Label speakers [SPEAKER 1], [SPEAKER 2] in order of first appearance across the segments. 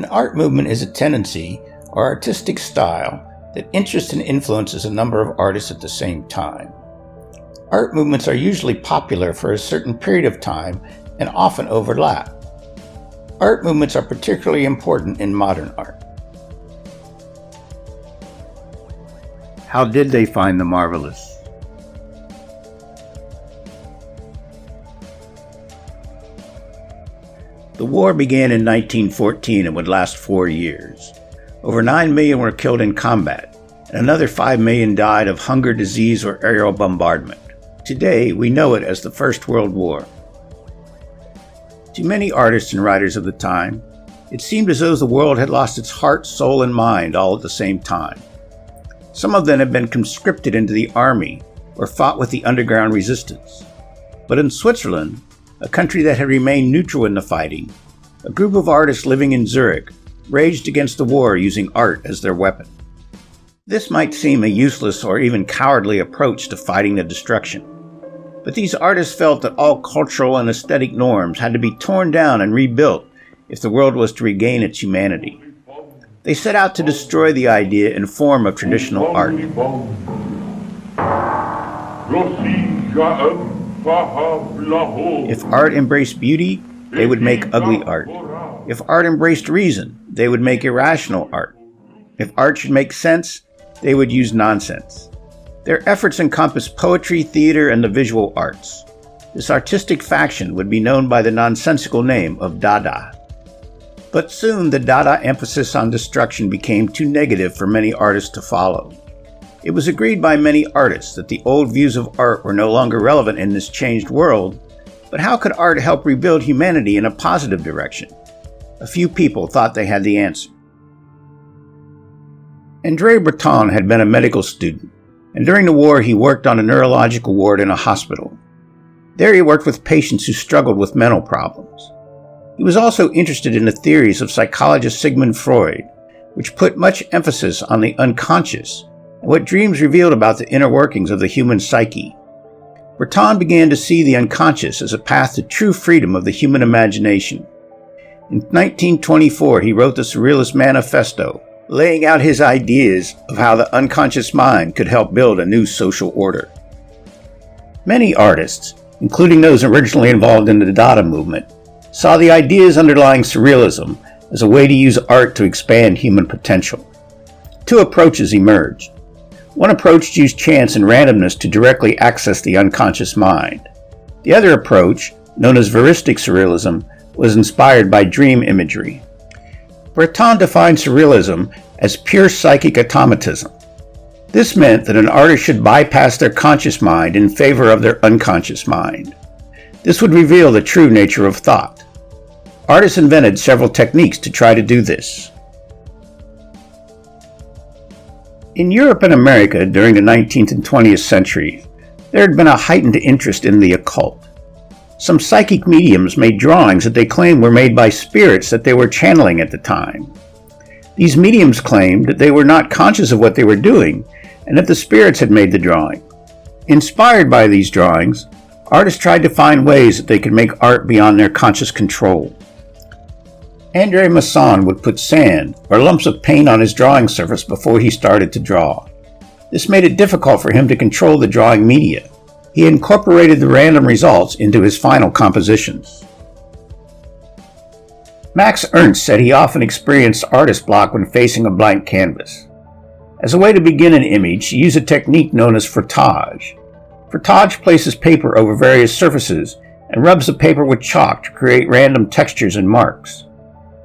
[SPEAKER 1] art movement is a tendency or artistic style that interests and influences a number of artists at the same time. Art movements are usually popular for a certain period of time and often overlap. Art movements are particularly important in modern art. How did they find the marvelous? The war began in 1914 and would last 4 years. Over 9 million were killed in combat, and another 5 million died of hunger, disease, or aerial bombardment. Today, we know it as the First World War. To many artists and writers of the time, it seemed as though the world had lost its heart, soul, and mind all at the same time. Some of them had been conscripted into the army or fought with the underground resistance. But in Switzerland, a country that had remained neutral in the fighting, a group of artists living in Zurich raged against the war using art as their weapon. This might seem a useless or even cowardly approach to fighting the destruction, but these artists felt that all cultural and aesthetic norms had to be torn down and rebuilt if the world was to regain its humanity. They set out to destroy the idea and form of traditional art. If art embraced beauty, they would make ugly art. If art embraced reason, they would make irrational art. If art should make sense, they would use nonsense. Their efforts encompassed poetry, theater, and the visual arts. This artistic faction would be known by the nonsensical name of Dada. But soon the Dada emphasis on destruction became too negative for many artists to follow. It was agreed by many artists that the old views of art were no longer relevant in this changed world, but how could art help rebuild humanity in a positive direction? A few people thought they had the answer. André Breton had been a medical student, and during the war he worked on a neurological ward in a hospital. There he worked with patients who struggled with mental problems. He was also interested in the theories of psychologist Sigmund Freud, which put much emphasis on the unconscious and what dreams revealed about the inner workings of the human psyche. Breton began to see the unconscious as a path to true freedom of the human imagination. In 1924, he wrote the Surrealist Manifesto, laying out his ideas of how the unconscious mind could help build a new social order. Many artists, including those originally involved in the Dada movement, saw the ideas underlying Surrealism as a way to use art to expand human potential. Two approaches emerged. One approach used chance and randomness to directly access the unconscious mind. The other approach, known as Veristic Surrealism, was inspired by dream imagery. Breton defined Surrealism as pure psychic automatism. This meant that an artist should bypass their conscious mind in favor of their unconscious mind. This would reveal the true nature of thought. Artists invented several techniques to try to do this. In Europe and America during the 19th and 20th centuries, there had been a heightened interest in the occult. Some psychic mediums made drawings that they claimed were made by spirits that they were channeling at the time. These mediums claimed that they were not conscious of what they were doing and that the spirits had made the drawing. Inspired by these drawings, artists tried to find ways that they could make art beyond their conscious control. André Masson would put sand or lumps of paint on his drawing surface before he started to draw. This made it difficult for him to control the drawing media. He incorporated the random results into his final compositions. Max Ernst said he often experienced artist block when facing a blank canvas. As a way to begin an image, he used a technique known as frottage. Frottage places paper over various surfaces and rubs the paper with chalk to create random textures and marks.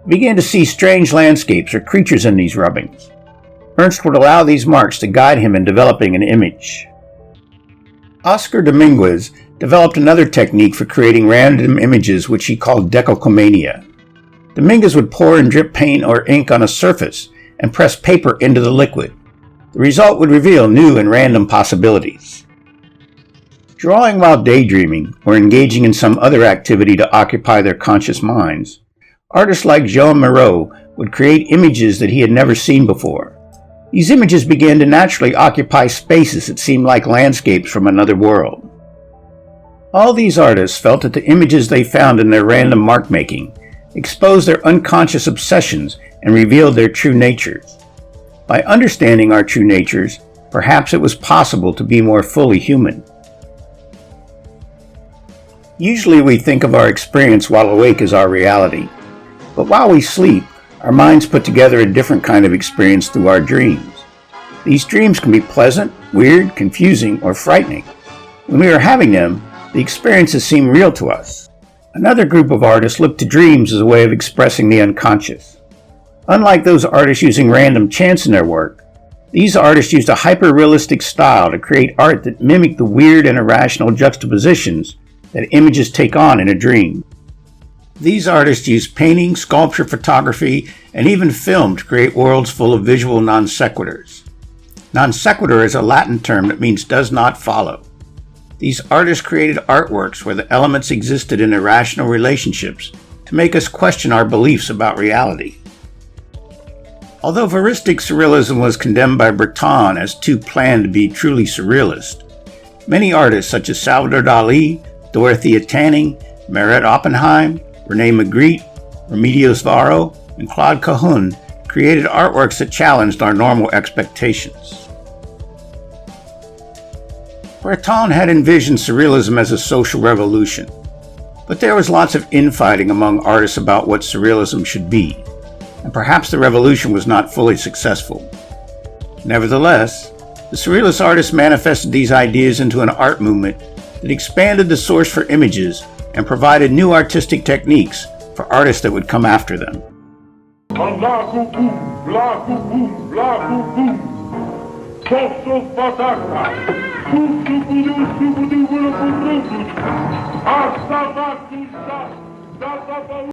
[SPEAKER 1] He began to see strange landscapes or creatures in these rubbings. Ernst would allow these marks to guide him in developing an image. Oscar Dominguez developed another technique for creating random images which he called decalcomania. Dominguez would pour and drip paint or ink on a surface and press paper into the liquid. The result would reveal new and random possibilities. Drawing while daydreaming or engaging in some other activity to occupy their conscious minds, artists like Jean Moreau would create images that he had never seen before. These images began to naturally occupy spaces that seemed like landscapes from another world. All these artists felt that the images they found in their random mark-making exposed their unconscious obsessions and revealed their true natures. By understanding our true natures, perhaps it was possible to be more fully human. Usually we think of our experience while awake as our reality, but while we sleep, our minds put together a different kind of experience through our dreams. These dreams can be pleasant, weird, confusing, or frightening. When we are having them, the experiences seem real to us. Another group of artists look to dreams as a way of expressing the unconscious. Unlike those artists using random chance in their work, these artists used a hyper-realistic style to create art that mimicked the weird and irrational juxtapositions that images take on in a dream. These artists used painting, sculpture, photography, and even film to create worlds full of visual non sequiturs. Non sequitur is a Latin term that means does not follow. These artists created artworks where the elements existed in irrational relationships to make us question our beliefs about reality. Although Veristic surrealism was condemned by Breton as too planned to be truly surrealist, many artists such as Salvador Dali, Dorothea Tanning, Meret Oppenheim, René Magritte, Remedios Varo, and Claude Cahun created artworks that challenged our normal expectations. Breton had envisioned surrealism as a social revolution, but there was lots of infighting among artists about what surrealism should be, and perhaps the revolution was not fully successful. Nevertheless, the surrealist artists manifested these ideas into an art movement that expanded the source for images and provided new artistic techniques for artists that would come after them.